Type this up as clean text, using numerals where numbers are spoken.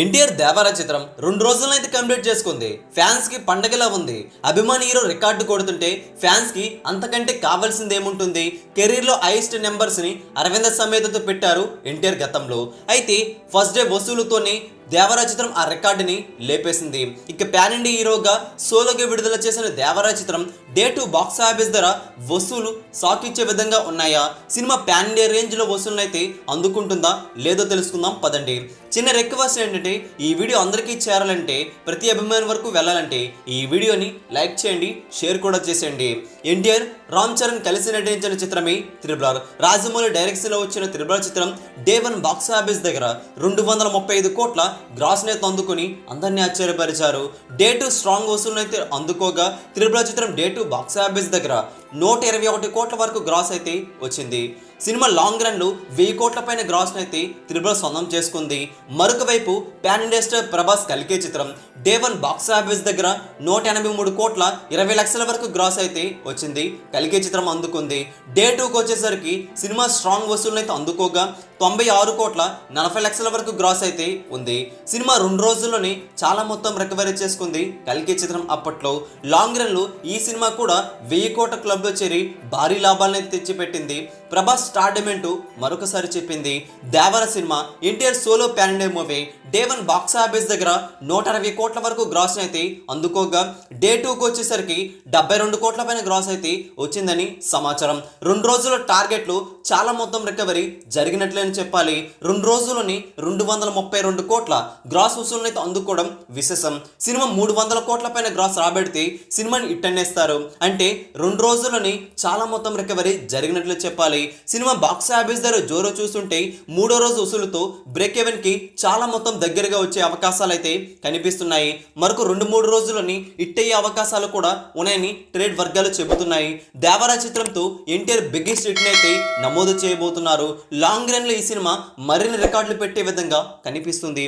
ఎన్టీఆర్ దేవరా చిత్రం 2 రోజుల్లో అయితే కంప్లీట్ చేసుకుంది. ఫ్యాన్స్ కి పండగలా ఉంది. అభిమాని హీరో రికార్డు కొడుతుంటే ఫ్యాన్స్ కి అంతకంటే కావాల్సింది ఏముంటుంది? కెరీర్ లో హైయెస్ట్ నెంబర్స్ ని అరవింద సమేతతో పెట్టారు ఎన్టీఆర్ గతంలో. అయితే ఫస్ట్ డే వసూలుతోనే దేవరా చిత్రం ఆ రికార్డుని లేపేసింది. ఇక ప్యాన్ ఇండియా హీరోగా సోలోగా విడుదల చేసిన దేవరా చిత్రం డే 2 బాక్స్ ఆఫీస్ ధర వసూలు షాక్ ఇచ్చే విధంగా ఉన్నాయా? సినిమా ప్యాన్ ఇండియా రేంజ్ లో వసూలు అయితే అందుకుంటుందా లేదో తెలుసుకుందాం పదండి. చిన్న రిక్వెస్ట్ ఏంటంటే ఈ వీడియో అందరికీ చేరాలంటే, ప్రతి అభిమాని వరకు వెళ్ళాలంటే ఈ వీడియోని లైక్ చేయండి, షేర్ కూడా చేసేయండి. ఎన్టీఆర్ రామ్ చరణ్ కలిసి నటించిన చిత్రమే త్రిబుల్. రాజమౌళి డైరెక్షన్ లో వచ్చిన త్రిబుల్ చిత్రం డే 1 బాక్స్ ఆఫీస్ దగ్గర 235 కోట్ల గ్రాస్ నెట్ అందుకుని అందరినీ ఆశ్చర్యపరిచారు. డే 2 స్ట్రాంగ్ వసూలు అయితే అందుకోగా త్రిబుల్ చిత్రం డే 2 బాక్స్ ఆఫీస్ దగ్గర 121 కోట్ల వరకు గ్రాస్ అయితే వచ్చింది. సినిమా లాంగ్ రన్ లో 1000 కోట్ల పైన గ్రాస్ అయితే త్రిబుల్ సొంతం చేసుకుంది. మరొక వైపు ప్యాన్ ఇండియా స్టార్ ప్రభాస్ కల్కి చిత్రం డే 1 బాక్స్ ఆఫీస్ దగ్గర 183 కోట్ల 20 లక్షల వరకు గ్రాస్ అయితే వచ్చింది. కల్కి చిత్రం అందుకుంది. డే 2కి వచ్చేసరికి సినిమా స్ట్రాంగ్ వసూలు అయితే అందుకోగా 96 కోట్ల 40 లక్షల వరకు గ్రాస్ అయితే ఉంది. సినిమా 2 రోజుల్లోనే చాలా మొత్తం రికవరీ చేసుకుంది కల్కి చిత్రం. అప్పట్లో లాంగ్ రన్ లో ఈ సినిమా కూడా 1000 కోట్ల క్లబ్ లో చేరి భారీ లాభాలను అయితే తెచ్చిపెట్టింది. ప్రభాస్ స్టార్డమెంట్ మరొకసారి చెప్పింది. Devara cinema NTR solo pan India movie day 1 box office దగ్గర 160 కోట్ల వరకు గ్రాస్ అయితే అందుకోగా డే 2కి వచ్చేసరికి 72 కోట్ల పైన గ్రాస్ అయితే వచ్చిందని సమాచారం. 2 రోజుల టార్గెట్లు చాలా మొత్తం రికవరీ జరిగినట్లే అని చెప్పాలి. 2 రోజుల్లోని 232 కోట్ల గ్రాస్ వసూలు అయితే అందుకోవడం విశేషం. సినిమా 300 కోట్ల పైన గ్రాస్ రాబెడితే సినిమాని ఇట్టనేస్తారు. అంటే 2 రోజుల్లోని చాలా మొత్తం రికవరీ జరిగినట్లు చెప్పాలి. సినిమా బాక్స్ ఆఫీస్ ధర జోరు చూస్తుంటే 3వ రోజు వసూలుతో బ్రేక్ ఈవెన్ కి చాలా మొత్తం దగ్గరగా వచ్చే అవకాశాలు అయితే కనిపిస్తున్నాయి. మరొక 2-3 రోజుల్లోని ఇట్టయ్యే అవకాశాలు కూడా ఉన్నాయని ట్రేడ్ వర్గాలు చెబుతున్నాయి. దేవరా చిత్రంతో ఎన్టీఆర్ బిగ్గెస్ట్ హిట్ అయితే నమోదు చేయబోతున్నారు. లాంగ్ రన్ లో ఈ సినిమా మరిన్ని రికార్డులు పెట్టే విధంగా కనిపిస్తుంది.